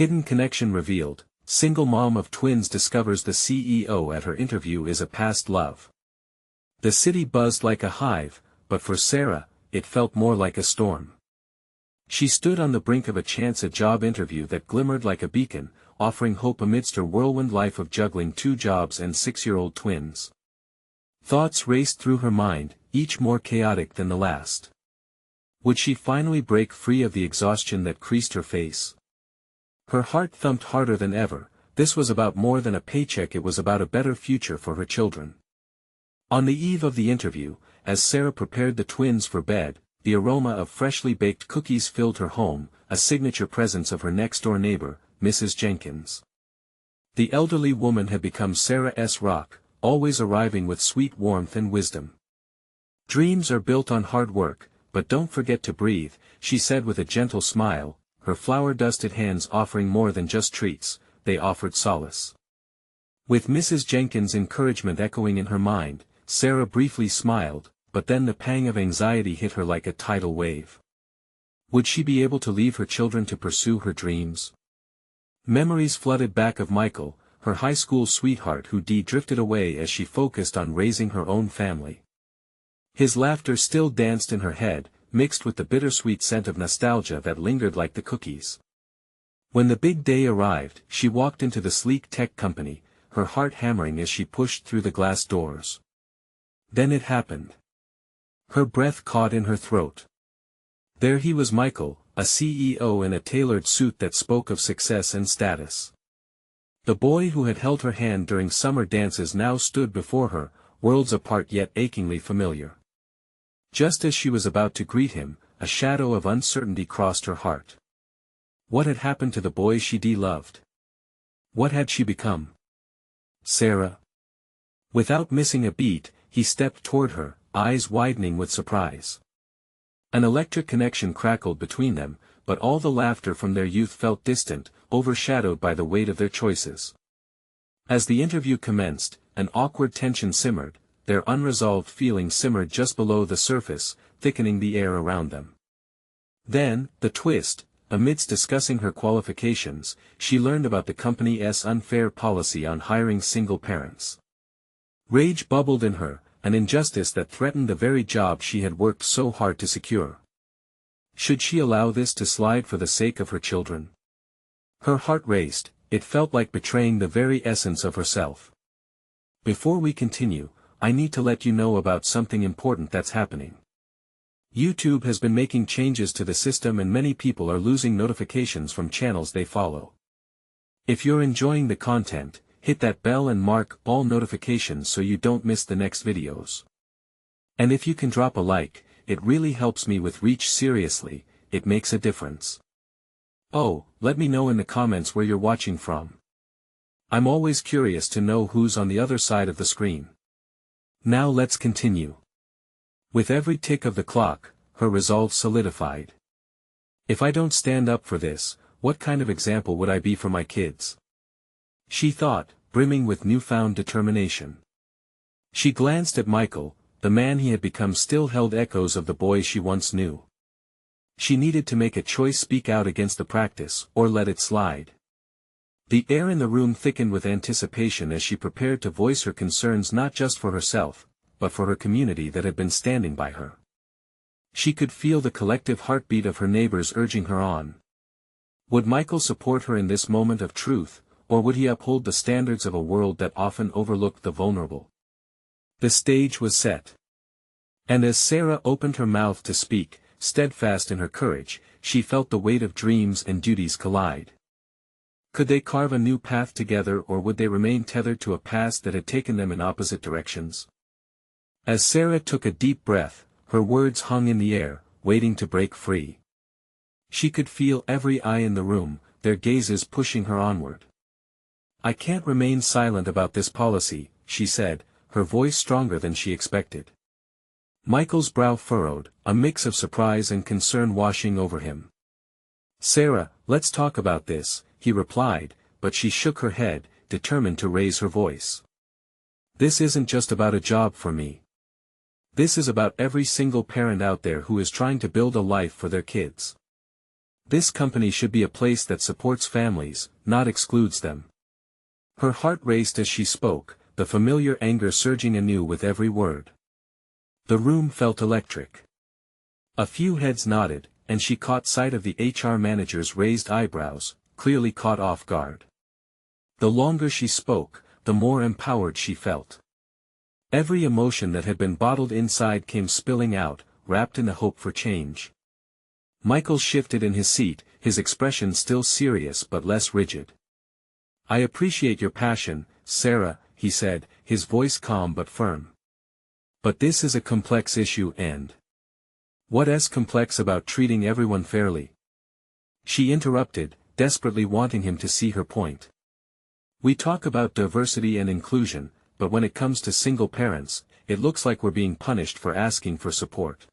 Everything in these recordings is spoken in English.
Hidden connection revealed. Single mom of twins discovers the CEO at her interview is a past love. The city buzzed like a hive, but for Sarah, it felt more like a storm. She stood on the brink of a chance-at-job interview that glimmered like a beacon, offering hope amidst her whirlwind life of juggling 2 jobs and 6-year-old twins. Thoughts raced through her mind, each more chaotic than the last. Would she finally break free of the exhaustion that creased her face? Her heart thumped harder than ever. This was about more than a paycheck, it was about a better future for her children. On the eve of the interview, as Sarah prepared the twins for bed, the aroma of freshly baked cookies filled her home, a signature presence of her next-door neighbor, Mrs. Jenkins. The elderly woman had become Sarah's rock, always arriving with sweet warmth and wisdom. "Dreams are built on hard work, but don't forget to breathe," she said with a gentle smile, her flour-dusted hands offering more than just treats, they offered solace. With Mrs. Jenkins' encouragement echoing in her mind, Sarah briefly smiled, but then the pang of anxiety hit her like a tidal wave. Would she be able to leave her children to pursue her dreams? Memories flooded back of Michael, her high school sweetheart who drifted away as she focused on raising her own family. His laughter still danced in her head, mixed with the bittersweet scent of nostalgia that lingered like the cookies. When the big day arrived, she walked into the sleek tech company, her heart hammering as she pushed through the glass doors. Then it happened. Her breath caught in her throat. There he was, Michael, a CEO in a tailored suit that spoke of success and status. The boy who had held her hand during summer dances now stood before her, worlds apart yet achingly familiar. Just as she was about to greet him, a shadow of uncertainty crossed her heart. What had happened to the boy she loved? What had she become? Sarah. Without missing a beat, he stepped toward her, eyes widening with surprise. An electric connection crackled between them, but all the laughter from their youth felt distant, overshadowed by the weight of their choices. As the interview commenced, an awkward tension simmered. Their unresolved feelings simmered just below the surface, thickening the air around them. Then, the twist, amidst discussing her qualifications, she learned about the company's unfair policy on hiring single parents. Rage bubbled in her, an injustice that threatened the very job she had worked so hard to secure. Should she allow this to slide for the sake of her children? Her heart raced, it felt like betraying the very essence of herself. Before we continue, I need to let you know about something important that's happening. YouTube has been making changes to the system and many people are losing notifications from channels they follow. If you're enjoying the content, hit that bell and mark all notifications so you don't miss the next videos. And if you can drop a like, it really helps me with reach. Seriously, it makes a difference. Oh, let me know in the comments where you're watching from. I'm always curious to know who's on the other side of the screen. Now let's continue. With every tick of the clock, her resolve solidified. If I don't stand up for this, what kind of example would I be for my kids? She thought, brimming with newfound determination. She glanced at Michael, the man he had become still held echoes of the boy she once knew. She needed to make a choice: speak out against the practice, or let it slide. The air in the room thickened with anticipation as she prepared to voice her concerns not just for herself, but for her community that had been standing by her. She could feel the collective heartbeat of her neighbors urging her on. Would Michael support her in this moment of truth, or would he uphold the standards of a world that often overlooked the vulnerable? The stage was set. And as Sarah opened her mouth to speak, steadfast in her courage, she felt the weight of dreams and duties collide. Could they carve a new path together, or would they remain tethered to a past that had taken them in opposite directions? As Sarah took a deep breath, her words hung in the air, waiting to break free. She could feel every eye in the room, their gazes pushing her onward. I can't remain silent about this policy, she said, her voice stronger than she expected. Michael's brow furrowed, a mix of surprise and concern washing over him. Sarah, let's talk about this, he replied, but she shook her head, determined to raise her voice. This isn't just about a job for me. This is about every single parent out there who is trying to build a life for their kids. This company should be a place that supports families, not excludes them. Her heart raced as she spoke, the familiar anger surging anew with every word. The room felt electric. A few heads nodded, and she caught sight of the HR manager's raised eyebrows, clearly caught off guard. The longer she spoke, the more empowered she felt. Every emotion that had been bottled inside came spilling out, wrapped in the hope for change. Michael shifted in his seat, his expression still serious but less rigid. "I appreciate your passion, Sarah," he said, his voice calm but firm. "But this is a complex issue and—" "What's complex about treating everyone fairly?" she interrupted, desperately wanting him to see her point. "We talk about diversity and inclusion, but when it comes to single parents, it looks like we're being punished for asking for support.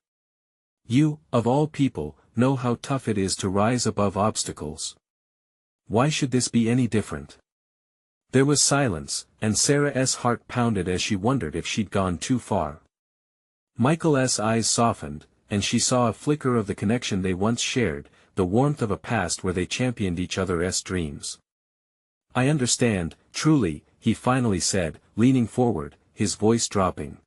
You, of all people, know how tough it is to rise above obstacles. Why should this be any different?" There was silence, and Sarah's heart pounded as she wondered if she'd gone too far. Michael's eyes softened, and she saw a flicker of the connection they once shared, the warmth of a past where they championed each other's dreams. "I understand, truly," he finally said, leaning forward, his voice dropping.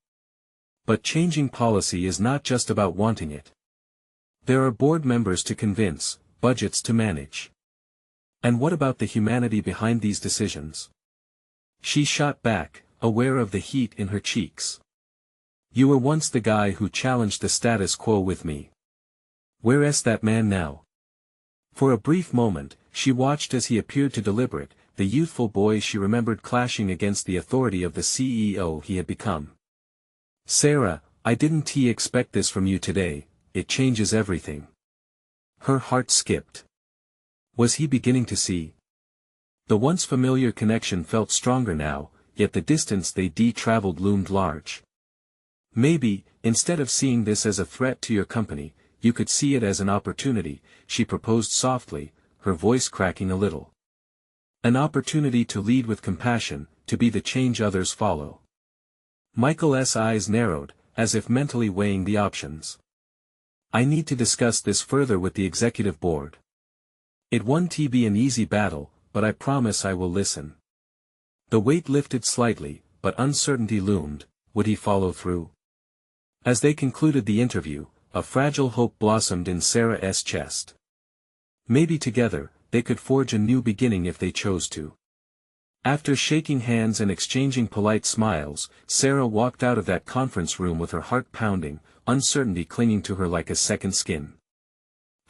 "But changing policy is not just about wanting it. There are board members to convince, budgets to manage. And what about the humanity behind these decisions?" She shot back, aware of the heat in her cheeks. "You were once the guy who challenged the status quo with me. Where's that man now?" For a brief moment, she watched as he appeared to deliberate, the youthful boy she remembered clashing against the authority of the CEO he had become. "Sarah, I didn't expect this from you today, it changes everything." Her heart skipped. Was he beginning to see? The once familiar connection felt stronger now, yet the distance they traveled loomed large. "Maybe, instead of seeing this as a threat to your company, you could see it as an opportunity," she proposed softly, her voice cracking a little. "An opportunity to lead with compassion, to be the change others follow." Michael's eyes narrowed, as if mentally weighing the options. "I need to discuss this further with the executive board. It won't be an easy battle, but I promise I will listen." The weight lifted slightly, but uncertainty loomed. Would he follow through? As they concluded the interview, a fragile hope blossomed in Sarah's chest. Maybe together, they could forge a new beginning if they chose to. After shaking hands and exchanging polite smiles, Sarah walked out of that conference room with her heart pounding, uncertainty clinging to her like a second skin.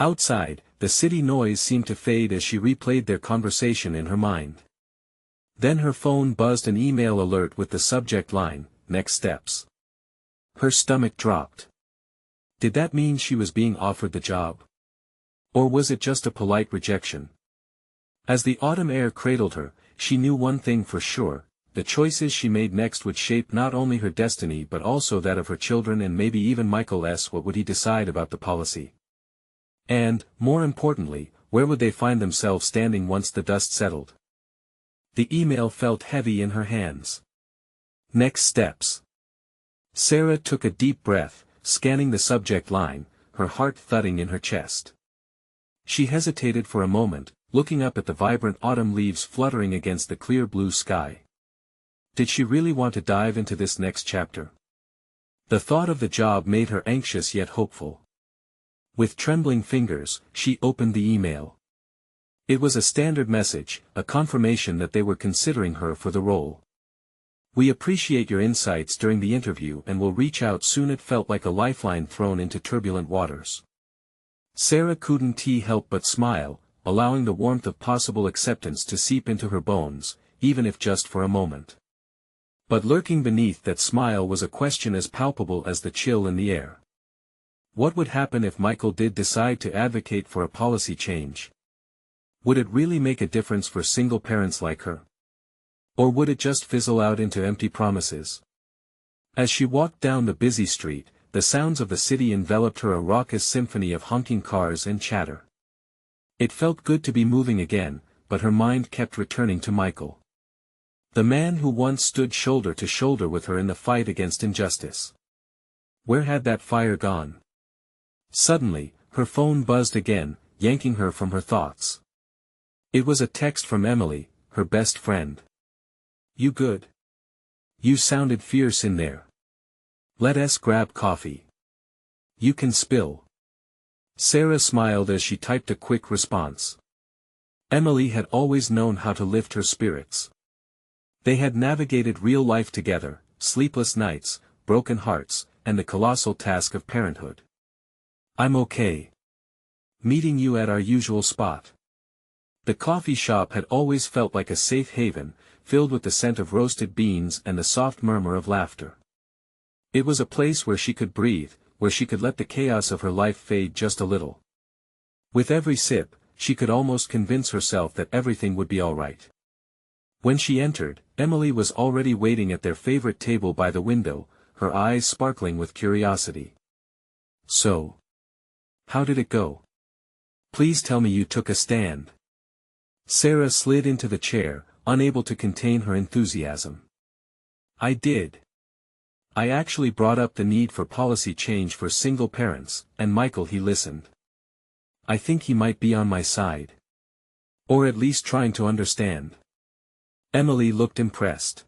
Outside, the city noise seemed to fade as she replayed their conversation in her mind. Then her phone buzzed an email alert with the subject line, "Next Steps." Her stomach dropped. Did that mean she was being offered the job? Or was it just a polite rejection? As the autumn air cradled her, she knew one thing for sure: the choices she made next would shape not only her destiny but also that of her children and maybe even Michael's. What would he decide about the policy? And, more importantly, where would they find themselves standing once the dust settled? The email felt heavy in her hands. Next steps. Sarah took a deep breath, scanning the subject line, her heart thudding in her chest. She hesitated for a moment, looking up at the vibrant autumn leaves fluttering against the clear blue sky. Did she really want to dive into this next chapter? The thought of the job made her anxious yet hopeful. With trembling fingers, she opened the email. It was a standard message, a confirmation that they were considering her for the role. "We appreciate your insights during the interview and will reach out soon." It felt like a lifeline thrown into turbulent waters. Sarah couldn't help but smile, allowing the warmth of possible acceptance to seep into her bones, even if just for a moment. But lurking beneath that smile was a question as palpable as the chill in the air. What would happen if Michael did decide to advocate for a policy change? Would it really make a difference for single parents like her? Or would it just fizzle out into empty promises? As she walked down the busy street, the sounds of the city enveloped her, a raucous symphony of honking cars and chatter. It felt good to be moving again, but her mind kept returning to Michael. The man who once stood shoulder to shoulder with her in the fight against injustice. Where had that fire gone? Suddenly, her phone buzzed again, yanking her from her thoughts. It was a text from Emily, her best friend. "You good? You sounded fierce in there. Let's grab coffee. You can spill." Sarah smiled as she typed a quick response. Emily had always known how to lift her spirits. They had navigated real life together, sleepless nights, broken hearts, and the colossal task of parenthood. "I'm okay. Meeting you at our usual spot." The coffee shop had always felt like a safe haven, filled with the scent of roasted beans and the soft murmur of laughter. It was a place where she could breathe, where she could let the chaos of her life fade just a little. With every sip, she could almost convince herself that everything would be all right. When she entered, Emily was already waiting at their favorite table by the window, her eyes sparkling with curiosity. "So, how did it go? Please tell me you took a stand." Sarah slid into the chair, unable to contain her enthusiasm. "I did. I actually brought up the need for policy change for single parents, and Michael he listened. I think he might be on my side. Or at least trying to understand." Emily looked impressed.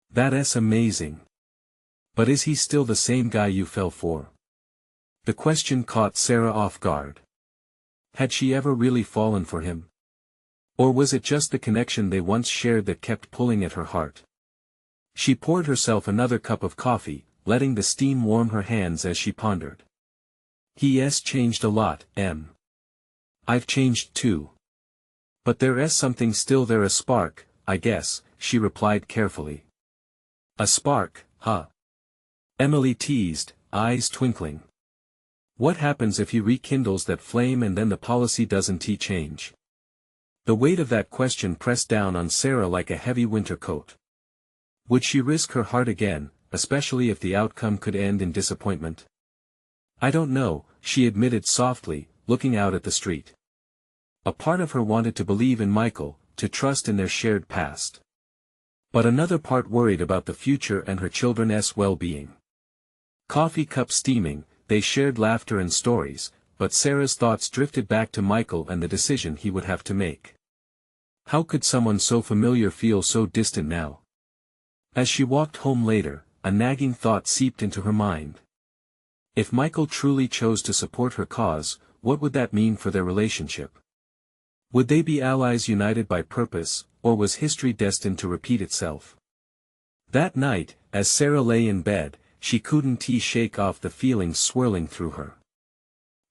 "That's amazing. But is he still the same guy you fell for?" The question caught Sarah off guard. Had she ever really fallen for him? Or was it just the connection they once shared that kept pulling at her heart? She poured herself another cup of coffee, letting the steam warm her hands as she pondered. "He's changed a lot, Em. I've changed too. But there's something still there, a spark, I guess," she replied carefully. "A spark, huh?" Emily teased, eyes twinkling. "What happens if he rekindles that flame and then the policy doesn't change?" The weight of that question pressed down on Sarah like a heavy winter coat. Would she risk her heart again, especially if the outcome could end in disappointment? "I don't know," she admitted softly, looking out at the street. A part of her wanted to believe in Michael, to trust in their shared past. But another part worried about the future and her children's well-being. Coffee cup steaming, they shared laughter and stories, but Sarah's thoughts drifted back to Michael and the decision he would have to make. How could someone so familiar feel so distant now? As she walked home later, a nagging thought seeped into her mind. If Michael truly chose to support her cause, what would that mean for their relationship? Would they be allies united by purpose, or was history destined to repeat itself? That night, as Sarah lay in bed, she couldn't shake off the feelings swirling through her.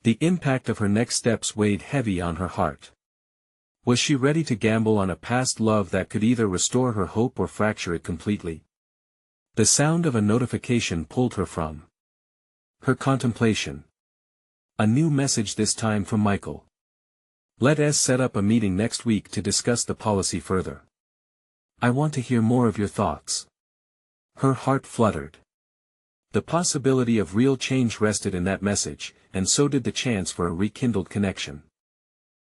The impact of her next steps weighed heavy on her heart. Was she ready to gamble on a past love that could either restore her hope or fracture it completely? The sound of a notification pulled her from her contemplation. A new message, this time from Michael. "Let's set up a meeting next week to discuss the policy further. I want to hear more of your thoughts." Her heart fluttered. The possibility of real change rested in that message, and so did the chance for a rekindled connection.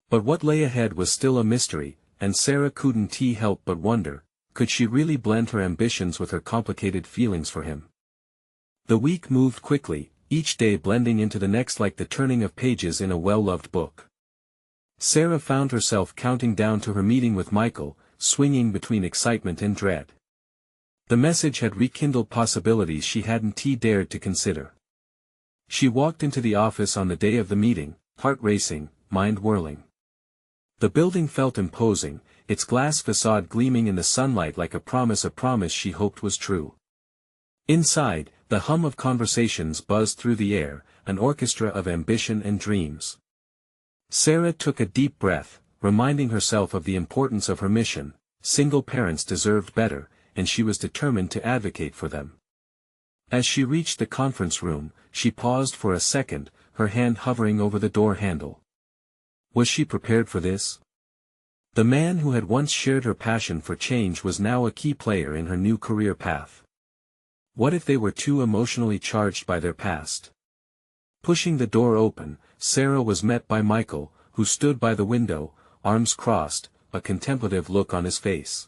But what lay ahead was still a mystery, and Sarah couldn't help but wonder, could she really blend her ambitions with her complicated feelings for him? The week moved quickly, each day blending into the next like the turning of pages in a well-loved book. Sarah found herself counting down to her meeting with Michael, swinging between excitement and dread. The message had rekindled possibilities she hadn't dared to consider. She walked into the office on the day of the meeting, heart racing, mind whirling. The building felt imposing, its glass facade gleaming in the sunlight like a promise she hoped was true. Inside, the hum of conversations buzzed through the air, an orchestra of ambition and dreams. Sarah took a deep breath, reminding herself of the importance of her mission. Single parents deserved better, and she was determined to advocate for them. As she reached the conference room, she paused for a second, her hand hovering over the door handle. Was she prepared for this? The man who had once shared her passion for change was now a key player in her new career path. What if they were too emotionally charged by their past? Pushing the door open, Sarah was met by Michael, who stood by the window, arms crossed, a contemplative look on his face.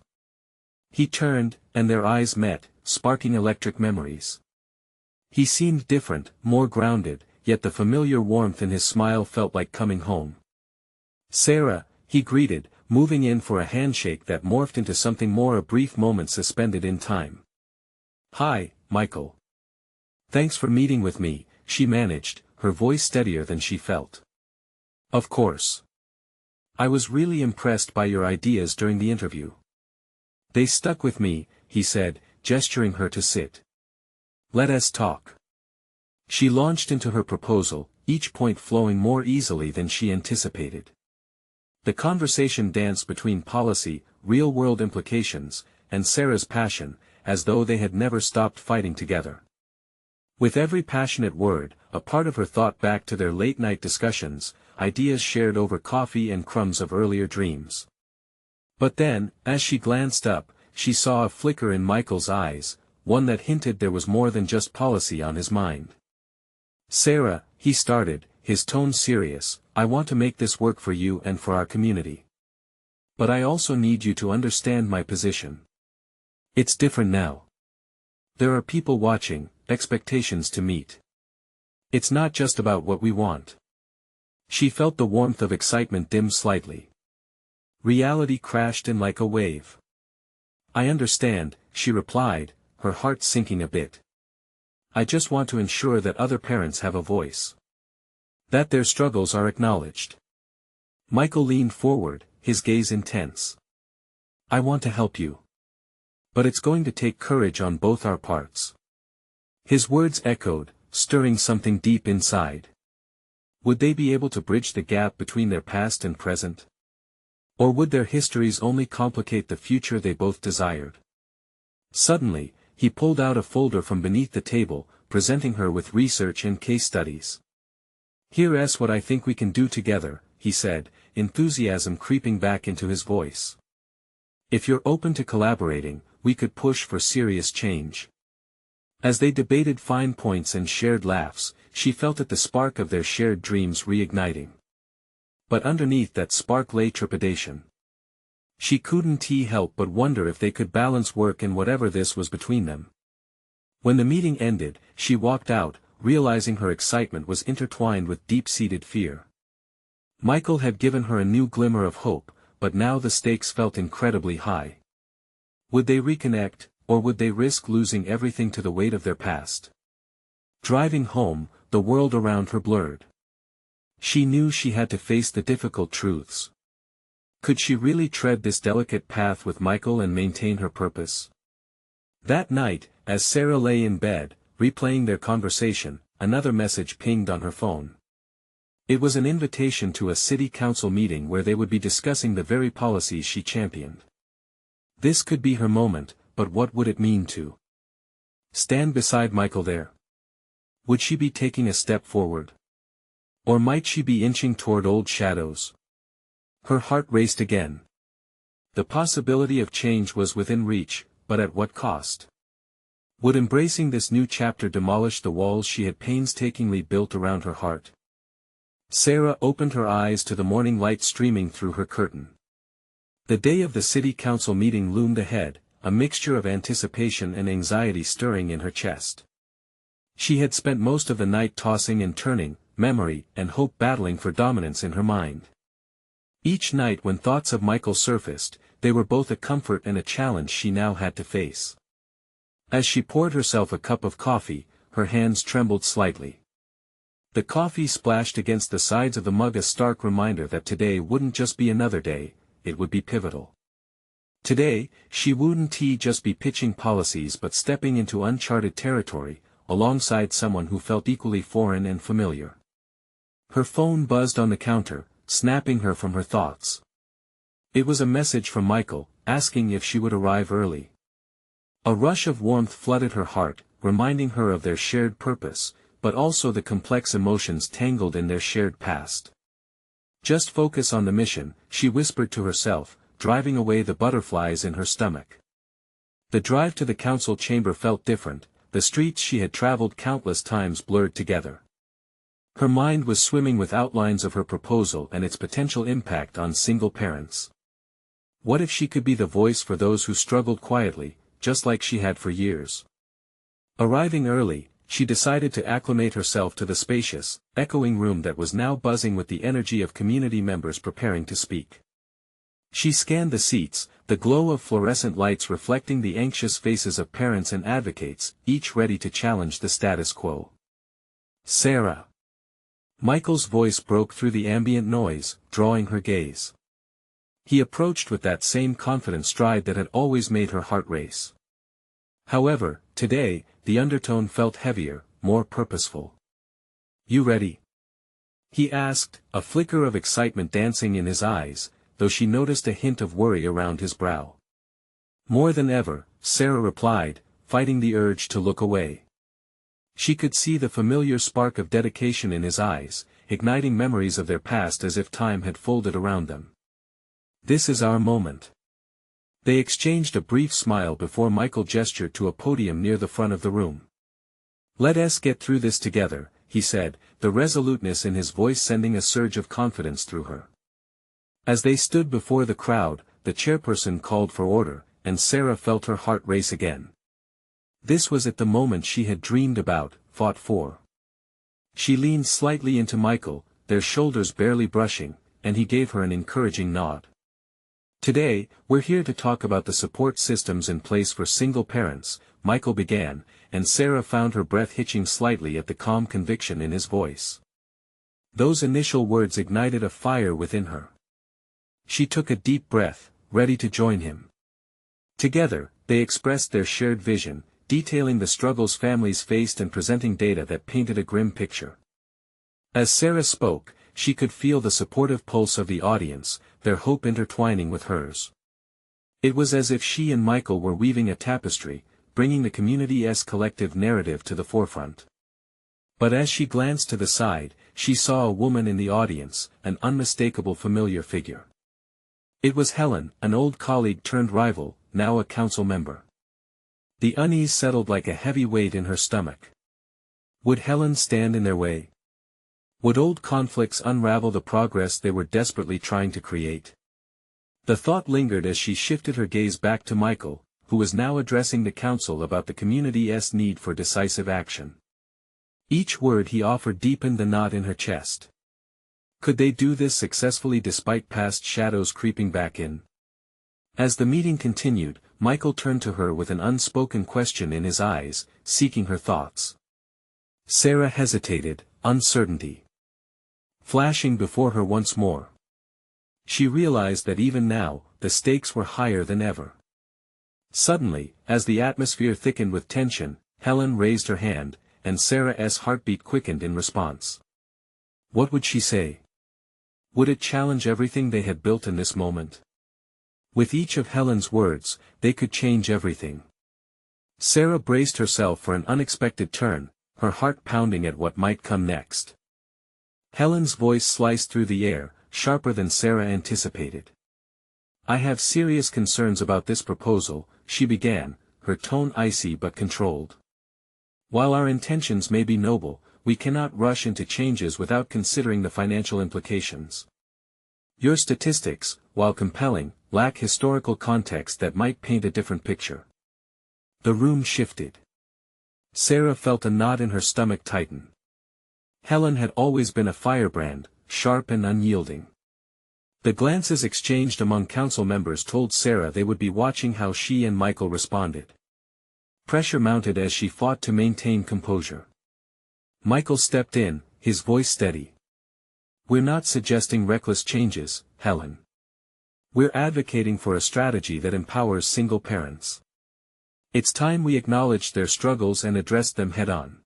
He turned, and their eyes met, sparking electric memories. He seemed different, more grounded, yet the familiar warmth in his smile felt like coming home. Sarah, he greeted, moving in for a handshake that morphed into something more, a brief moment suspended in time. Hi, Michael. Thanks for meeting with me, she managed, her voice steadier than she felt. Of course. I was really impressed by your ideas during the interview. They stuck with me, he said, gesturing her to sit. Let us talk. She launched into her proposal, each point flowing more easily than she anticipated. The conversation danced between policy, real-world implications, and Sarah's passion, as though they had never stopped fighting together. With every passionate word, a part of her thought back to their late-night discussions, ideas shared over coffee and crumbs of earlier dreams. But then, as she glanced up, she saw a flicker in Michael's eyes, one that hinted there was more than just policy on his mind. Sarah, he started, his tone serious, I want to make this work for you and for our community. But I also need you to understand my position. It's different now. There are people watching, expectations to meet. It's not just about what we want. She felt the warmth of excitement dim slightly. Reality crashed in like a wave. I understand, she replied, her heart sinking a bit. I just want to ensure that other parents have a voice. That their struggles are acknowledged. Michael leaned forward, his gaze intense. I want to help you. But it's going to take courage on both our parts. His words echoed, stirring something deep inside. Would they be able to bridge the gap between their past and present? Or would their histories only complicate the future they both desired? Suddenly, he pulled out a folder from beneath the table, presenting her with research and case studies. Here's what I think we can do together, he said, enthusiasm creeping back into his voice. If you're open to collaborating, we could push for serious change. As they debated fine points and shared laughs, she felt at the spark of their shared dreams reigniting. But underneath that spark lay trepidation. She couldn't help but wonder if they could balance work and whatever this was between them. When the meeting ended, she walked out, realizing her excitement was intertwined with deep-seated fear. Michael had given her a new glimmer of hope, but now the stakes felt incredibly high. Would they reconnect, or would they risk losing everything to the weight of their past? Driving home, the world around her blurred. She knew she had to face the difficult truths. Could she really tread this delicate path with Michael and maintain her purpose? That night, as Sarah lay in bed, replaying their conversation, another message pinged on her phone. It was an invitation to a city council meeting where they would be discussing the very policies she championed. This could be her moment, but what would it mean to stand beside Michael there? Would she be taking a step forward? Or might she be inching toward old shadows? Her heart raced again. The possibility of change was within reach, but at what cost? Would embracing this new chapter demolish the walls she had painstakingly built around her heart? Sarah opened her eyes to the morning light streaming through her curtain. The day of the city council meeting loomed ahead, a mixture of anticipation and anxiety stirring in her chest. She had spent most of the night tossing and turning, memory and hope battling for dominance in her mind. Each night when thoughts of Michael surfaced, they were both a comfort and a challenge she now had to face. As she poured herself a cup of coffee, her hands trembled slightly. The coffee splashed against the sides of the mug, a stark reminder that today wouldn't just be another day, it would be pivotal. Today, she wouldn't just be pitching policies but stepping into uncharted territory, alongside someone who felt equally foreign and familiar. Her phone buzzed on the counter, snapping her from her thoughts. It was a message from Michael, asking if she would arrive early. A rush of warmth flooded her heart, reminding her of their shared purpose, but also the complex emotions tangled in their shared past. Just focus on the mission, she whispered to herself, driving away the butterflies in her stomach. The drive to the council chamber felt different, the streets she had traveled countless times blurred together. Her mind was swimming with outlines of her proposal and its potential impact on single parents. What if she could be the voice for those who struggled quietly, just like she had for years? Arriving early, she decided to acclimate herself to the spacious, echoing room that was now buzzing with the energy of community members preparing to speak. She scanned the seats, the glow of fluorescent lights reflecting the anxious faces of parents and advocates, each ready to challenge the status quo. Sarah. Michael's voice broke through the ambient noise, drawing her gaze. He approached with that same confident stride that had always made her heart race. However, today, the undertone felt heavier, more purposeful. "You ready?" he asked, a flicker of excitement dancing in his eyes, though she noticed a hint of worry around his brow. "More than ever," Sarah replied, fighting the urge to look away. She could see the familiar spark of dedication in his eyes, igniting memories of their past as if time had folded around them. "This is our moment." They exchanged a brief smile before Michael gestured to a podium near the front of the room. "Let us get through this together," he said, the resoluteness in his voice sending a surge of confidence through her. As they stood before the crowd, the chairperson called for order, and Sarah felt her heart race again. This was at the moment she had dreamed about, fought for. She leaned slightly into Michael, their shoulders barely brushing, and he gave her an encouraging nod. "Today, we're here to talk about the support systems in place for single parents," Michael began, and Sarah found her breath hitching slightly at the calm conviction in his voice. Those initial words ignited a fire within her. She took a deep breath, ready to join him. Together, they expressed their shared vision, detailing the struggles families faced and presenting data that painted a grim picture. As Sarah spoke, she could feel the supportive pulse of the audience, their hope intertwining with hers. It was as if she and Michael were weaving a tapestry, bringing the community's collective narrative to the forefront. But as she glanced to the side, she saw a woman in the audience, an unmistakable familiar figure. It was Helen, an old colleague turned rival, now a council member. The unease settled like a heavy weight in her stomach. Would Helen stand in their way? Would old conflicts unravel the progress they were desperately trying to create? The thought lingered as she shifted her gaze back to Michael, who was now addressing the council about the community's need for decisive action. Each word he offered deepened the knot in her chest. Could they do this successfully despite past shadows creeping back in? As the meeting continued, Michael turned to her with an unspoken question in his eyes, seeking her thoughts. Sarah hesitated, uncertainty flashing before her once more. She realized that even now, the stakes were higher than ever. Suddenly, as the atmosphere thickened with tension, Helen raised her hand, and Sarah's heartbeat quickened in response. What would she say? Would it challenge everything they had built in this moment? With each of Helen's words, they could change everything. Sarah braced herself for an unexpected turn, her heart pounding at what might come next. Helen's voice sliced through the air, sharper than Sarah anticipated. "I have serious concerns about this proposal," she began, her tone icy but controlled. "While our intentions may be noble, we cannot rush into changes without considering the financial implications. Your statistics, while compelling, lack historical context that might paint a different picture." The room shifted. Sarah felt a knot in her stomach tighten. Helen had always been a firebrand, sharp and unyielding. The glances exchanged among council members told Sarah they would be watching how she and Michael responded. Pressure mounted as she fought to maintain composure. Michael stepped in, his voice steady. "We're not suggesting reckless changes, Helen. We're advocating for a strategy that empowers single parents. It's time we acknowledged their struggles and addressed them head-on."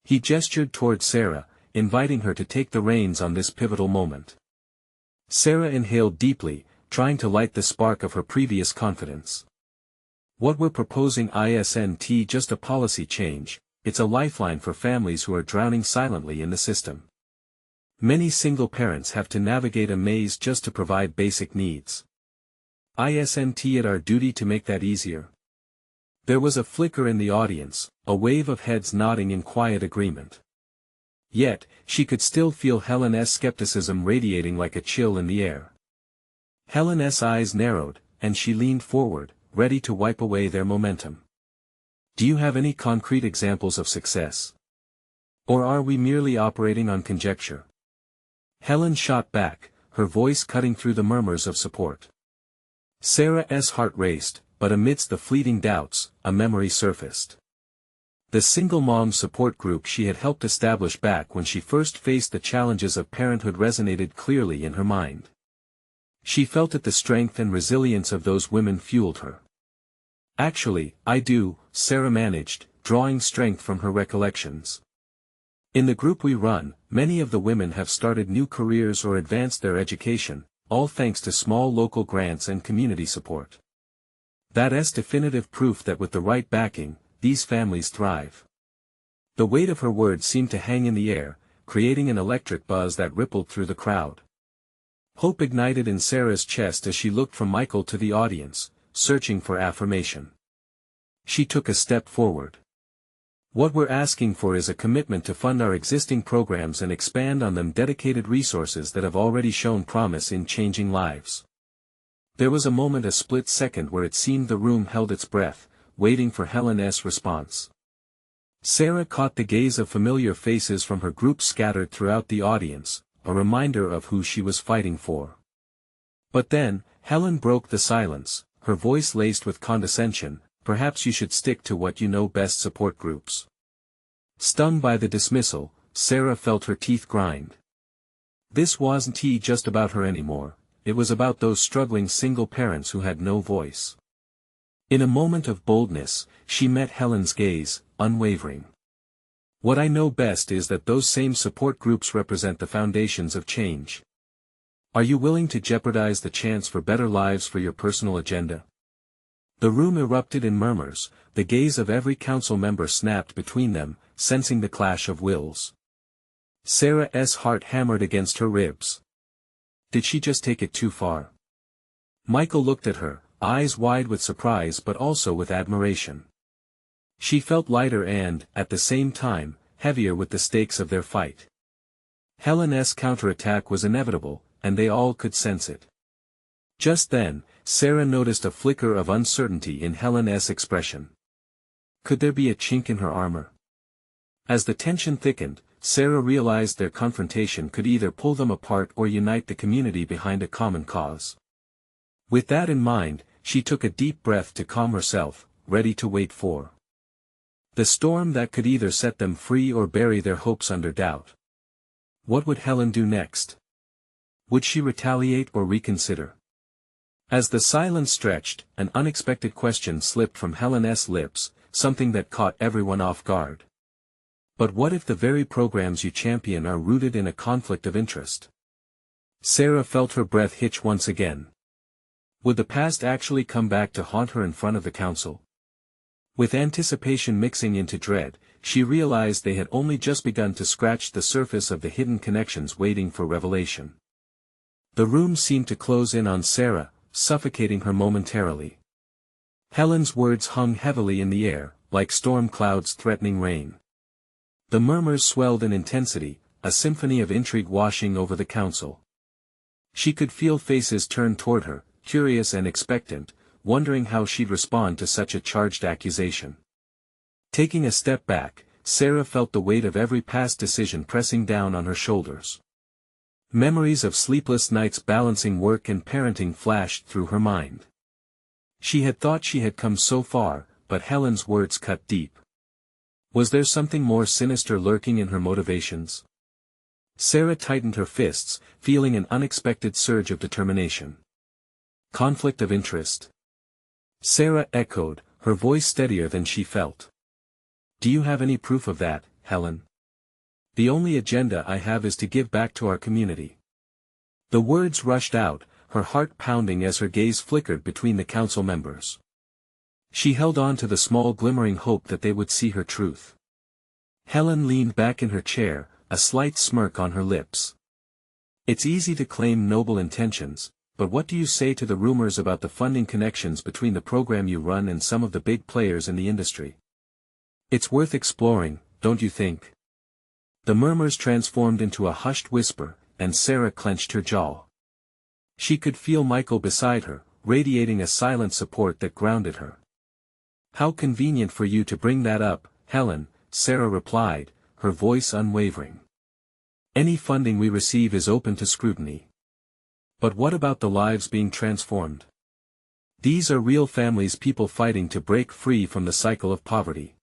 He gestured toward Sarah, inviting her to take the reins on this pivotal moment. Sarah inhaled deeply, trying to light the spark of her previous confidence. "What we're proposing isn't just a policy change, it's a lifeline for families who are drowning silently in the system. Many single parents have to navigate a maze just to provide basic needs. Isn't it our duty to make that easier?" There was a flicker in the audience, a wave of heads nodding in quiet agreement. Yet, she could still feel Helen's skepticism radiating like a chill in the air. Helen's eyes narrowed, and she leaned forward, ready to wipe away their momentum. Do you have any concrete examples of success? Or are we merely operating on conjecture? Helen shot back, her voice cutting through the murmurs of support. Sarah's heart raced, but amidst the fleeting doubts, a memory surfaced. The single mom support group she had helped establish back when she first faced the challenges of parenthood resonated clearly in her mind. She felt that the strength and resilience of those women fueled her. Actually, I do, Sarah managed, drawing strength from her recollections. In the group we run, many of the women have started new careers or advanced their education, all thanks to small local grants and community support. That's definitive proof that with the right backing, these families thrive. The weight of her words seemed to hang in the air, creating an electric buzz that rippled through the crowd. Hope ignited in Sarah's chest as she looked from Michael to the audience, searching for affirmation. She took a step forward. What we're asking for is a commitment to fund our existing programs and expand on them dedicated resources that have already shown promise in changing lives. There was a moment, a split second, where it seemed the room held its breath, waiting for Helen's response. Sarah caught the gaze of familiar faces from her group scattered throughout the audience, a reminder of who she was fighting for. But then, Helen broke the silence, her voice laced with condescension. Perhaps you should stick to what you know best. Support groups. Stung by the dismissal, Sarah felt her teeth grind. This wasn't just about her anymore, it was about those struggling single parents who had no voice. In a moment of boldness, she met Helen's gaze, unwavering. What I know best is that those same support groups represent the foundations of change. Are you willing to jeopardize the chance for better lives for your personal agenda? The room erupted in murmurs, the gaze of every council member snapped between them, sensing the clash of wills. Sarah's heart hammered against her ribs. Did she just take it too far? Michael looked at her, eyes wide with surprise but also with admiration. She felt lighter and, at the same time, heavier with the stakes of their fight. Helen's counterattack was inevitable, and they all could sense it. Just then, Sarah noticed a flicker of uncertainty in Helen's expression. Could there be a chink in her armor? As the tension thickened, Sarah realized their confrontation could either pull them apart or unite the community behind a common cause. With that in mind, she took a deep breath to calm herself, ready to wait for the storm that could either set them free or bury their hopes under doubt. What would Helen do next? Would she retaliate or reconsider? As the silence stretched, an unexpected question slipped from Helen's lips, something that caught everyone off guard. But what if the very programs you champion are rooted in a conflict of interest? Sarah felt her breath hitch once again. Would the past actually come back to haunt her in front of the council? With anticipation mixing into dread, she realized they had only just begun to scratch the surface of the hidden connections waiting for revelation. The room seemed to close in on Sarah, suffocating her momentarily. Helen's words hung heavily in the air, like storm clouds threatening rain. The murmurs swelled in intensity, a symphony of intrigue washing over the council. She could feel faces turn toward her, curious and expectant, wondering how she'd respond to such a charged accusation. Taking a step back, Sarah felt the weight of every past decision pressing down on her shoulders. Memories of sleepless nights balancing work and parenting flashed through her mind. She had thought she had come so far, but Helen's words cut deep. Was there something more sinister lurking in her motivations? Sarah tightened her fists, feeling an unexpected surge of determination. Conflict of interest? Sarah echoed, her voice steadier than she felt. Do you have any proof of that, Helen? The only agenda I have is to give back to our community. The words rushed out, her heart pounding as her gaze flickered between the council members. She held on to the small glimmering hope that they would see her truth. Helen leaned back in her chair, a slight smirk on her lips. It's easy to claim noble intentions, but what do you say to the rumors about the funding connections between the program you run and some of the big players in the industry? It's worth exploring, don't you think? The murmurs transformed into a hushed whisper, and Sarah clenched her jaw. She could feel Michael beside her, radiating a silent support that grounded her. How convenient for you to bring that up, Helen, Sarah replied, her voice unwavering. Any funding we receive is open to scrutiny. But what about the lives being transformed? These are real families, people fighting to break free from the cycle of poverty.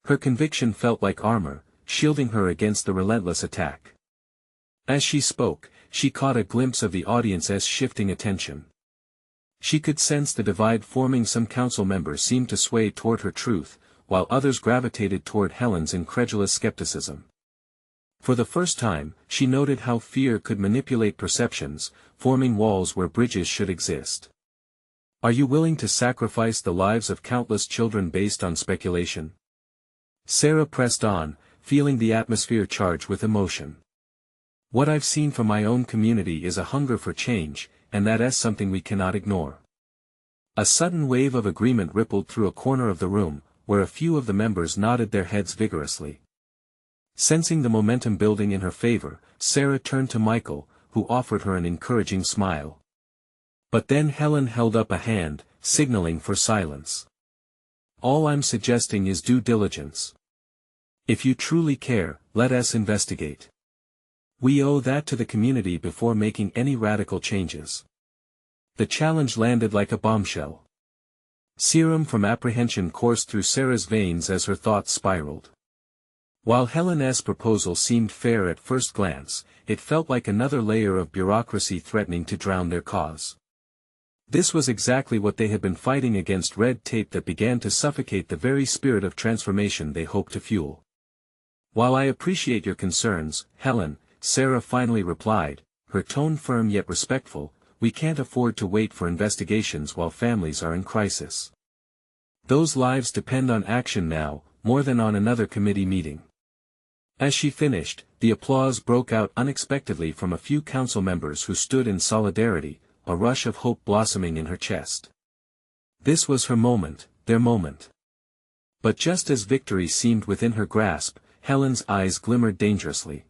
Her conviction felt like armor, shielding her against the relentless attack. As she spoke, she caught a glimpse of the audience's shifting attention. She could sense the divide forming. Some council members seemed to sway toward her truth, while others gravitated toward Helen's incredulous skepticism. For the first time, she noted how fear could manipulate perceptions, forming walls where bridges should exist. Are you willing to sacrifice the lives of countless children based on speculation? Sarah pressed on, feeling the atmosphere charged with emotion. What I've seen from my own community is a hunger for change, and that is something we cannot ignore. A sudden wave of agreement rippled through a corner of the room, where a few of the members nodded their heads vigorously. Sensing the momentum building in her favor, Sarah turned to Michael, who offered her an encouraging smile. But then Helen held up a hand, signaling for silence. All I'm suggesting is due diligence. If you truly care, let us investigate. We owe that to the community before making any radical changes. The challenge landed like a bombshell. Serum from apprehension coursed through Sarah's veins as her thoughts spiraled. While Helen's proposal seemed fair at first glance, it felt like another layer of bureaucracy threatening to drown their cause. This was exactly what they had been fighting against: red tape that began to suffocate the very spirit of transformation they hoped to fuel. While I appreciate your concerns, Helen, Sarah finally replied, her tone firm yet respectful, we can't afford to wait for investigations while families are in crisis. Those lives depend on action now, more than on another committee meeting. As she finished, the applause broke out unexpectedly from a few council members who stood in solidarity, a rush of hope blossoming in her chest. This was her moment, their moment. But just as victory seemed within her grasp, Helen's eyes glimmered dangerously.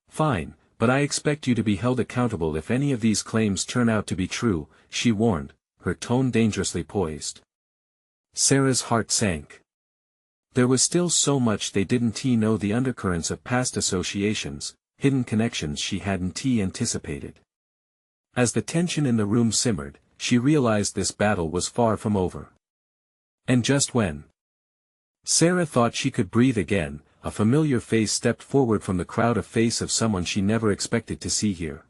Fine, but I expect you to be held accountable if any of these claims turn out to be true, she warned, her tone dangerously poised. Sarah's heart sank. There was still so much they didn't know, the undercurrents of past associations, hidden connections she hadn't anticipated. As the tension in the room simmered, she realized this battle was far from over. And just when Sarah thought she could breathe again, a familiar face stepped forward from the crowd, a face of someone she never expected to see here.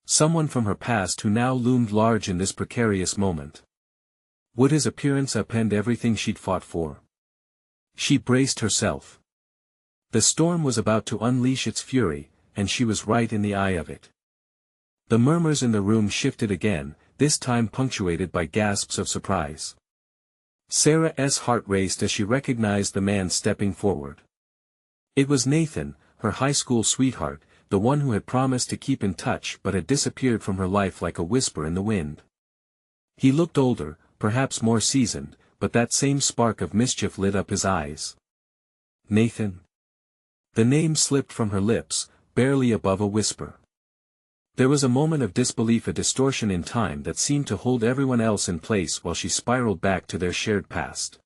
Someone from her past who now loomed large in this precarious moment. Would his appearance upend everything she'd fought for? She braced herself. The storm was about to unleash its fury, and she was right in the eye of it. The murmurs in the room shifted again, this time punctuated by gasps of surprise. Sarah's heart raced as she recognized the man stepping forward. It was Nathan, her high school sweetheart, the one who had promised to keep in touch but had disappeared from her life like a whisper in the wind. He looked older, perhaps more seasoned, but that same spark of mischief lit up his eyes. Nathan? The name slipped from her lips, barely above a whisper. There was a moment of disbelief, a distortion in time that seemed to hold everyone else in place while she spiraled back to their shared past.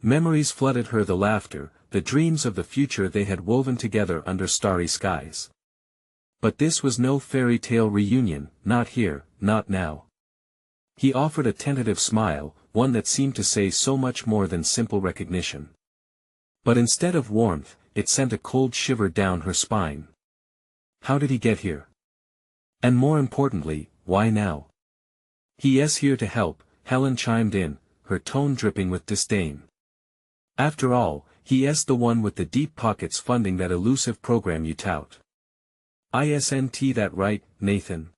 Memories flooded her, the laughter, the dreams of the future they had woven together under starry skies. But this was no fairy tale reunion, not here, not now. He offered a tentative smile, one that seemed to say so much more than simple recognition. But instead of warmth, it sent a cold shiver down her spine. How did he get here? And more importantly, why now? He is here to help, Helen chimed in, her tone dripping with disdain. After all, he is the one with the deep pockets funding that elusive program you tout. Isn't that right, Nathan?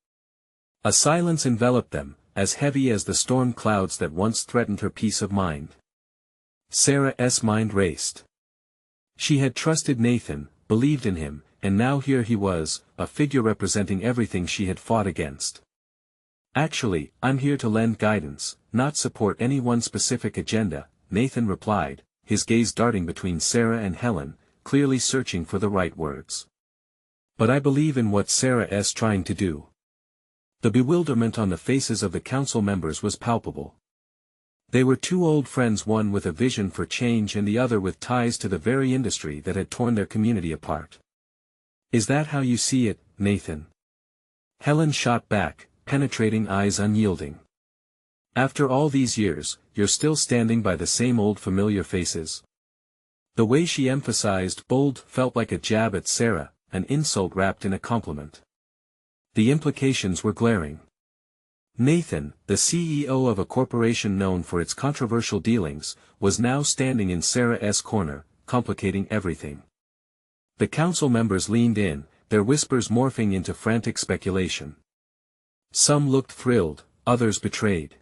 A silence enveloped them, as heavy as the storm clouds that once threatened her peace of mind. Sarah's mind raced. She had trusted Nathan, believed in him, and now here he was, a figure representing everything she had fought against. Actually, I'm here to lend guidance, not support any one specific agenda, Nathan replied, his gaze darting between Sarah and Helen, clearly searching for the right words. But I believe in what Sarah's trying to do. The bewilderment on the faces of the council members was palpable. They were two old friends, one with a vision for change and the other with ties to the very industry that had torn their community apart. Is that how you see it, Nathan? Helen shot back, penetrating eyes unyielding. After all these years, you're still standing by the same old familiar faces? The way she emphasized bold felt like a jab at Sarah, an insult wrapped in a compliment. The implications were glaring. Nathan, the CEO of a corporation known for its controversial dealings, was now standing in Sarah's corner, complicating everything. The council members leaned in, their whispers morphing into frantic speculation. Some looked thrilled, others betrayed.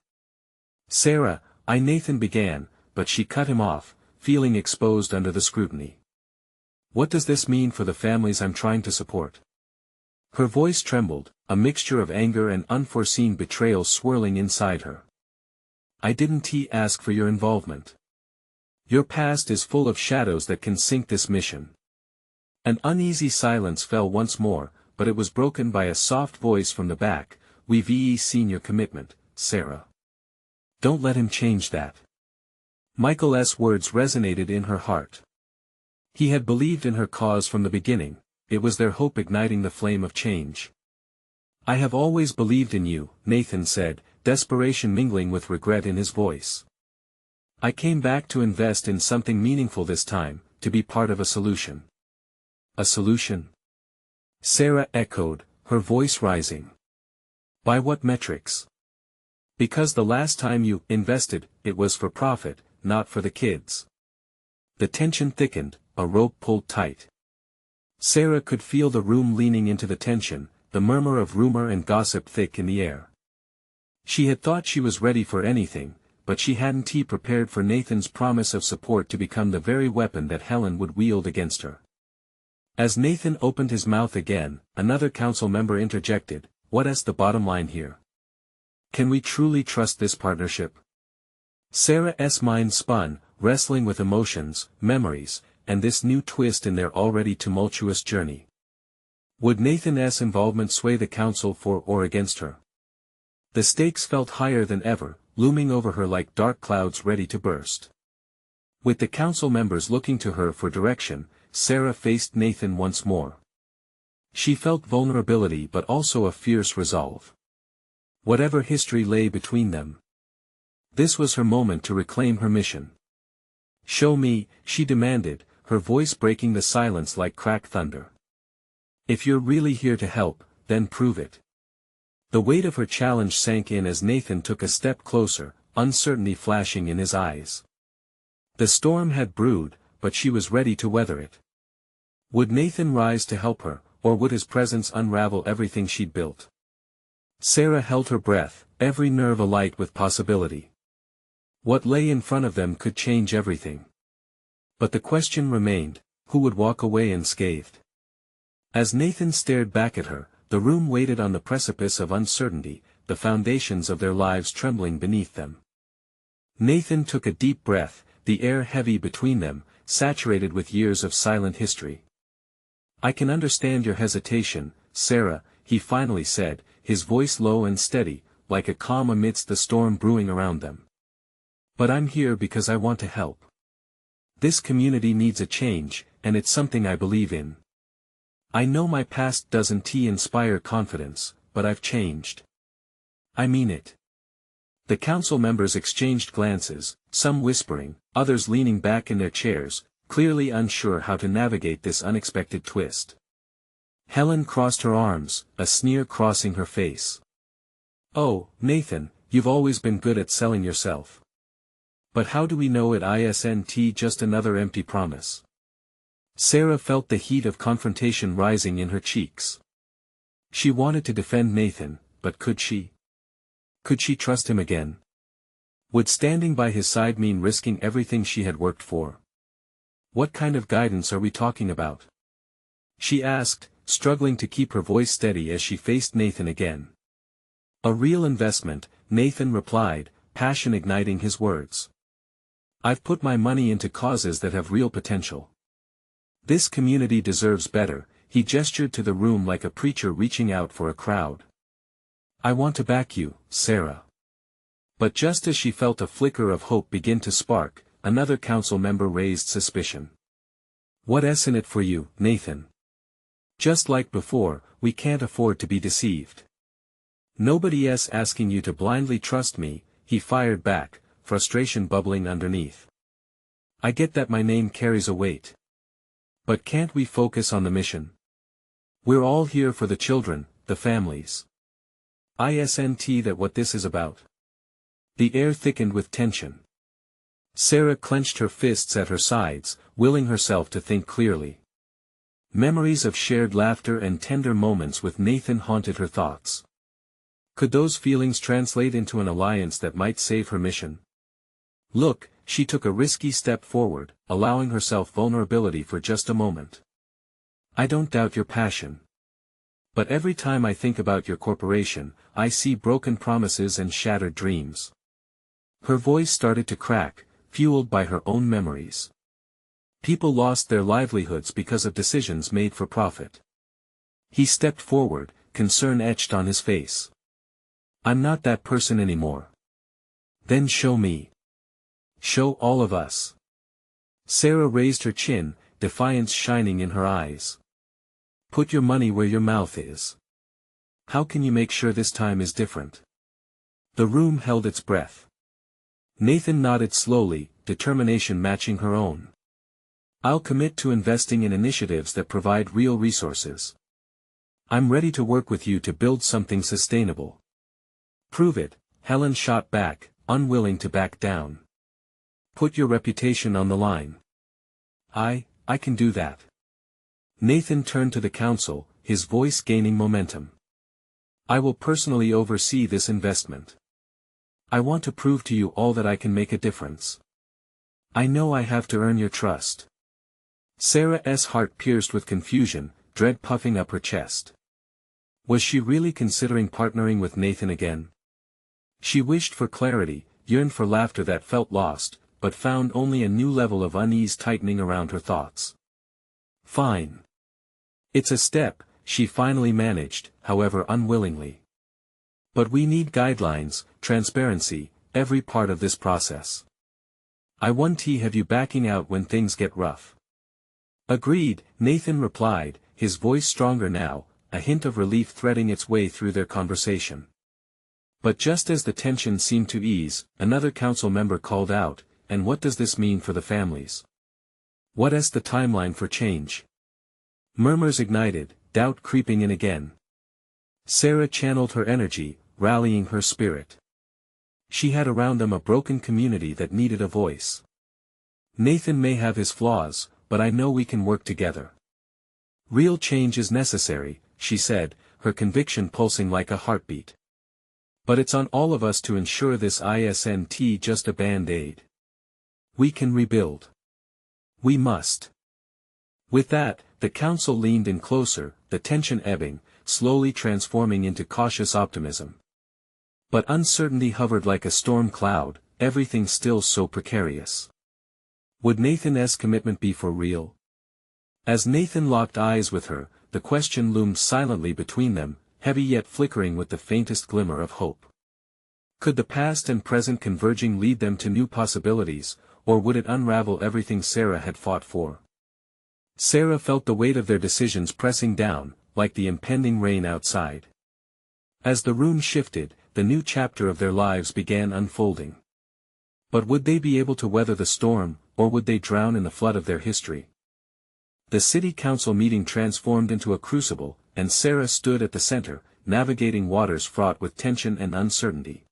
Sarah, Nathan began, but she cut him off, feeling exposed under the scrutiny. What does this mean for the families I'm trying to support? Her voice trembled, a mixture of anger and unforeseen betrayal swirling inside her. I didn't ask for your involvement. Your past is full of shadows that can sink this mission. An uneasy silence fell once more, but it was broken by a soft voice from the back. We've seen your commitment, Sarah. Don't let him change that. Michael's words resonated in her heart. He had believed in her cause from the beginning. It was their hope igniting the flame of change. I have always believed in you, Nathan said, desperation mingling with regret in his voice. I came back to invest in something meaningful this time, to be part of a solution. A solution? Sarah echoed, her voice rising. By what metrics? Because the last time you invested, it was for profit, not for the kids. The tension thickened, a rope pulled tight. Sarah could feel the room leaning into the tension, the murmur of rumor and gossip thick in the air. She had thought she was ready for anything, but she hadn't prepared for Nathan's promise of support to become the very weapon that Helen would wield against her. As Nathan opened his mouth again, another council member interjected, "What's the bottom line here? Can we truly trust this partnership?" Sarah's mind spun, wrestling with emotions, memories, and this new twist in their already tumultuous journey. Would Nathan's involvement sway the council for or against her? The stakes felt higher than ever, looming over her like dark clouds ready to burst. With the council members looking to her for direction, Sarah faced Nathan once more. She felt vulnerability but also a fierce resolve. Whatever history lay between them, this was her moment to reclaim her mission. Show me, she demanded, her voice breaking the silence like cracked thunder. If you're really here to help, then prove it. The weight of her challenge sank in as Nathan took a step closer, uncertainty flashing in his eyes. The storm had brewed, but she was ready to weather it. Would Nathan rise to help her, or would his presence unravel everything she'd built? Sarah held her breath, every nerve alight with possibility. What lay in front of them could change everything. But the question remained, who would walk away unscathed? As Nathan stared back at her, the room waited on the precipice of uncertainty, the foundations of their lives trembling beneath them. Nathan took a deep breath, the air heavy between them, saturated with years of silent history. I can understand your hesitation, Sarah, he finally said, his voice low and steady, like a calm amidst the storm brewing around them. But I'm here because I want to help. This community needs a change, and it's something I believe in. I know my past doesn't inspire confidence, but I've changed. I mean it. The council members exchanged glances, some whispering, others leaning back in their chairs, clearly unsure how to navigate this unexpected twist. Helen crossed her arms, a sneer crossing her face. Oh, Nathan, you've always been good at selling yourself. But how do we know it isn't just another empty promise? Sarah felt the heat of confrontation rising in her cheeks. She wanted to defend Nathan, but could she? Could she trust him again? Would standing by his side mean risking everything she had worked for? What kind of guidance are we talking about? She asked, struggling to keep her voice steady as she faced Nathan again. A real investment, Nathan replied, passion igniting his words. I've put my money into causes that have real potential. This community deserves better, he gestured to the room like a preacher reaching out for a crowd. I want to back you, Sarah. But just as she felt a flicker of hope begin to spark, another council member raised suspicion. "What's in it for you, Nathan? Just like before, we can't afford to be deceived. Nobody's asking you to blindly trust me," he fired back, frustration bubbling underneath. "I get that my name carries a weight. But can't we focus on the mission? We're all here for the children, the families. Isn't that what this is about?" The air thickened with tension. Sarah clenched her fists at her sides, willing herself to think clearly. Memories of shared laughter and tender moments with Nathan haunted her thoughts. Could those feelings translate into an alliance that might save her mission? Look, she took a risky step forward, allowing herself vulnerability for just a moment. "I don't doubt your passion. But every time I think about your corporation, I see broken promises and shattered dreams." Her voice started to crack, fueled by her own memories. People lost their livelihoods because of decisions made for profit. He stepped forward, concern etched on his face. "I'm not that person anymore." "Then show me. Show all of us." Sarah raised her chin, defiance shining in her eyes. "Put your money where your mouth is. How can you make sure this time is different?" The room held its breath. Nathan nodded slowly, determination matching her own. "I'll commit to investing in initiatives that provide real resources. I'm ready to work with you to build something sustainable." "Prove it," Helen shot back, unwilling to back down. "Put your reputation on the line." I can do that." Nathan turned to the council, his voice gaining momentum. "I will personally oversee this investment. I want to prove to you all that I can make a difference. I know I have to earn your trust." Sarah's heart pierced with confusion, dread puffing up her chest. Was she really considering partnering with Nathan again? She wished for clarity, yearned for laughter that felt lost, but found only a new level of unease tightening around her thoughts. "Fine. It's a step," she finally managed, however unwillingly. "But we need guidelines, transparency, every part of this process. I won't have you backing out when things get rough." "Agreed," Nathan replied, his voice stronger now, a hint of relief threading its way through their conversation. But just as the tension seemed to ease, another council member called out, "And what does this mean for the families? What's the timeline for change?" Murmurs ignited, doubt creeping in again. Sarah channeled her energy, rallying her spirit. She had around them a broken community that needed a voice. "Nathan may have his flaws, but I know we can work together. Real change is necessary," she said, her conviction pulsing like a heartbeat. "But it's on all of us to ensure this isn't just a band-aid. We can rebuild. We must." With that, the council leaned in closer, the tension ebbing, slowly transforming into cautious optimism. But uncertainty hovered like a storm cloud, everything still so precarious. Would Nathan's commitment be for real? As Nathan locked eyes with her, the question loomed silently between them, heavy yet flickering with the faintest glimmer of hope. Could the past and present converging lead them to new possibilities, or would it unravel everything Sarah had fought for? Sarah felt the weight of their decisions pressing down, like the impending rain outside. As the room shifted, the new chapter of their lives began unfolding. But would they be able to weather the storm, or would they drown in the flood of their history? The city council meeting transformed into a crucible, and Sarah stood at the center, navigating waters fraught with tension and uncertainty.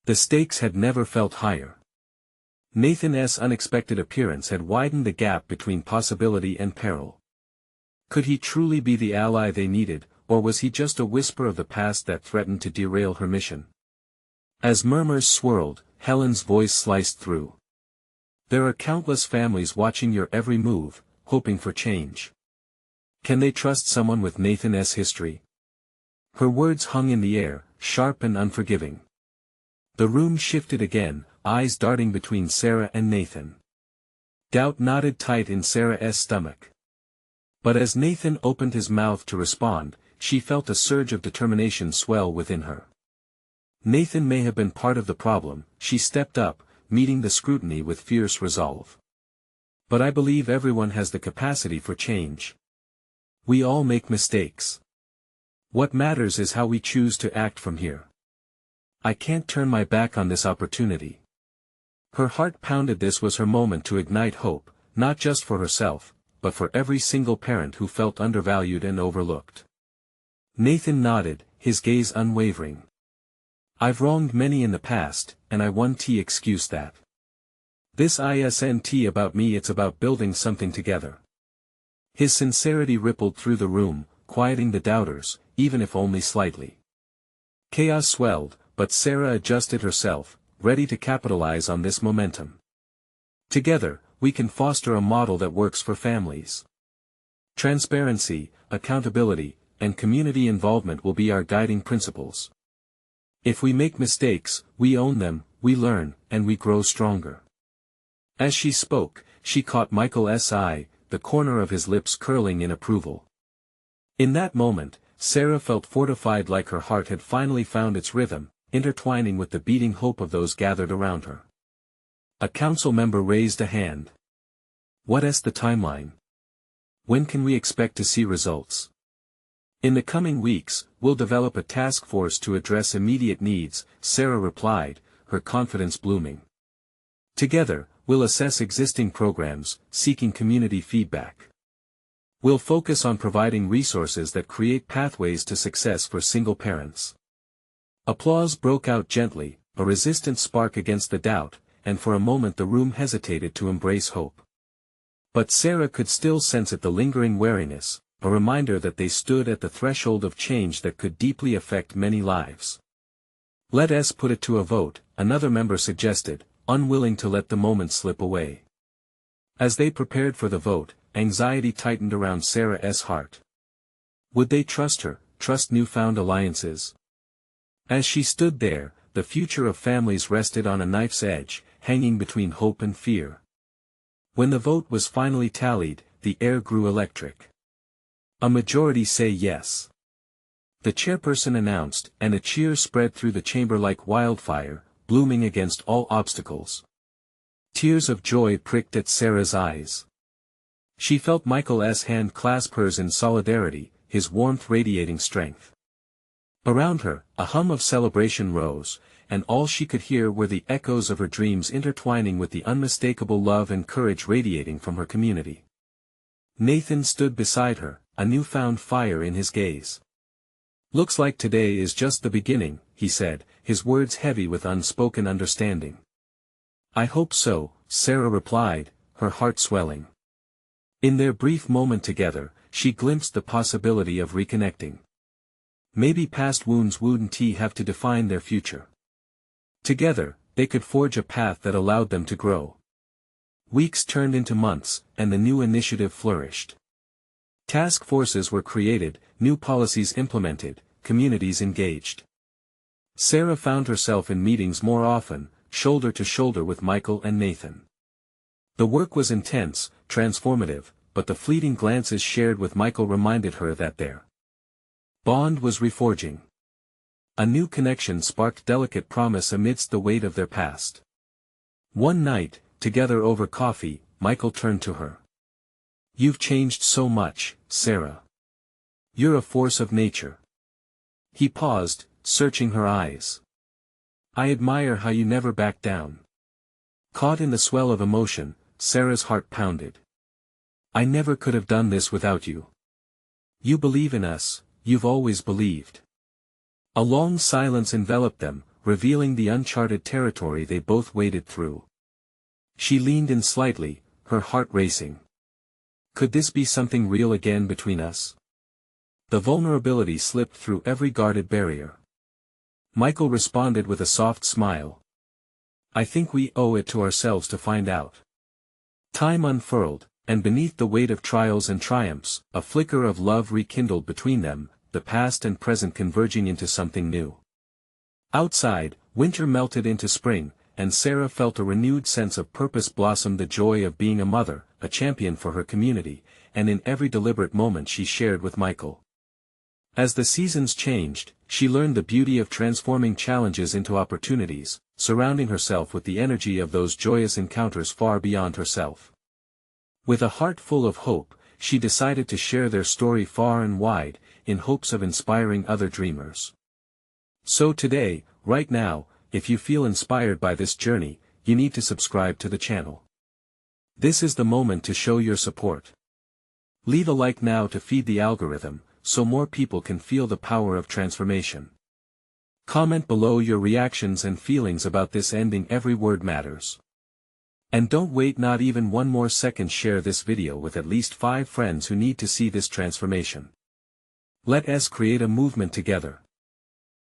The stakes had never felt higher. Nathan's unexpected appearance had widened the gap between possibility and peril. Could he truly be the ally they needed, or was he just a whisper of the past that threatened to derail her mission? As murmurs swirled, Helen's voice sliced through. "There are countless families watching your every move, hoping for change. Can they trust someone with Nathan's history?" Her words hung in the air, sharp and unforgiving. The room shifted again, eyes darting between Sarah and Nathan. Doubt knotted tight in Sarah's stomach. But as Nathan opened his mouth to respond, she felt a surge of determination swell within her. Nathan may have been part of the problem, she stepped up, meeting the scrutiny with fierce resolve. But I believe everyone has the capacity for change. We all make mistakes. What matters is how we choose to act from here. I can't turn my back on this opportunity. Her heart pounded. This was her moment to ignite hope, not just for herself, but for every single parent who felt undervalued and overlooked. Nathan nodded, his gaze unwavering. I've wronged many in the past, and I won't excuse that. This isn't about me, it's about building something together. His sincerity rippled through the room, quieting the doubters, even if only slightly. Chaos swelled, but Sarah adjusted herself, ready to capitalize on this momentum. Together, we can foster a model that works for families. Transparency, accountability, and community involvement will be our guiding principles. If we make mistakes, we own them, we learn, and we grow stronger. As she spoke, she caught Michael's eye, the corner of his lips curling in approval. In that moment, Sarah felt fortified, like her heart had finally found its rhythm, intertwining with the beating hope of those gathered around her. A council member raised a hand. What's the timeline? When can we expect to see results? In the coming weeks, we'll develop a task force to address immediate needs, Sarah replied, her confidence blooming. Together, we'll assess existing programs, seeking community feedback. We'll focus on providing resources that create pathways to success for single parents. Applause broke out gently, a resistant spark against the doubt, and for a moment the room hesitated to embrace hope. But Sarah could still sense it, the lingering wariness, a reminder that they stood at the threshold of change that could deeply affect many lives. Let's put it to a vote, another member suggested, unwilling to let the moment slip away. As they prepared for the vote, anxiety tightened around Sarah's heart. Would they trust her, trust newfound alliances? As she stood there, the future of families rested on a knife's edge, hanging between hope and fear. When the vote was finally tallied, the air grew electric. A majority say yes. The chairperson announced, and a cheer spread through the chamber like wildfire, blooming against all obstacles. Tears of joy pricked at Sarah's eyes. She felt Michael's hand clasp hers in solidarity, his warmth radiating strength. Around her, a hum of celebration rose, and all she could hear were the echoes of her dreams intertwining with the unmistakable love and courage radiating from her community. Nathan stood beside her, a newfound fire in his gaze. Looks like today is just the beginning, he said, his words heavy with unspoken understanding. I hope so, Sarah replied, her heart swelling. In their brief moment together, she glimpsed the possibility of reconnecting. Maybe past wounds wouldn't have to define their future. Together, they could forge a path that allowed them to grow. Weeks turned into months, and the new initiative flourished. Task forces were created, new policies implemented, communities engaged. Sarah found herself in meetings more often, shoulder to shoulder with Michael and Nathan. The work was intense, transformative, but the fleeting glances shared with Michael reminded her that their bond was reforging. A new connection sparked delicate promise amidst the weight of their past. One night, together over coffee, Michael turned to her. You've changed so much, Sarah. You're a force of nature. He paused, searching her eyes. I admire how you never back down. Caught in the swell of emotion, Sarah's heart pounded. I never could have done this without you. You believe in us, you've always believed. A long silence enveloped them, revealing the uncharted territory they both waded through. She leaned in slightly, her heart racing. Could this be something real again between us? The vulnerability slipped through every guarded barrier. Michael responded with a soft smile. I think we owe it to ourselves to find out. Time unfurled, and beneath the weight of trials and triumphs, a flicker of love rekindled between them, the past and present converging into something new. Outside, winter melted into spring, and Sarah felt a renewed sense of purpose blossom, the joy of being a mother, a champion for her community, and in every deliberate moment she shared with Michael. As the seasons changed, she learned the beauty of transforming challenges into opportunities, surrounding herself with the energy of those joyous encounters far beyond herself. With a heart full of hope, she decided to share their story far and wide, in hopes of inspiring other dreamers. So today, right now, if you feel inspired by this journey, you need to subscribe to the channel. This is the moment to show your support. Leave a like now to feed the algorithm, so more people can feel the power of transformation. Comment below your reactions and feelings about this ending. Every word matters. And don't wait not even one more second. Share this video with at least 5 friends who need to see this transformation. Let us create a movement together.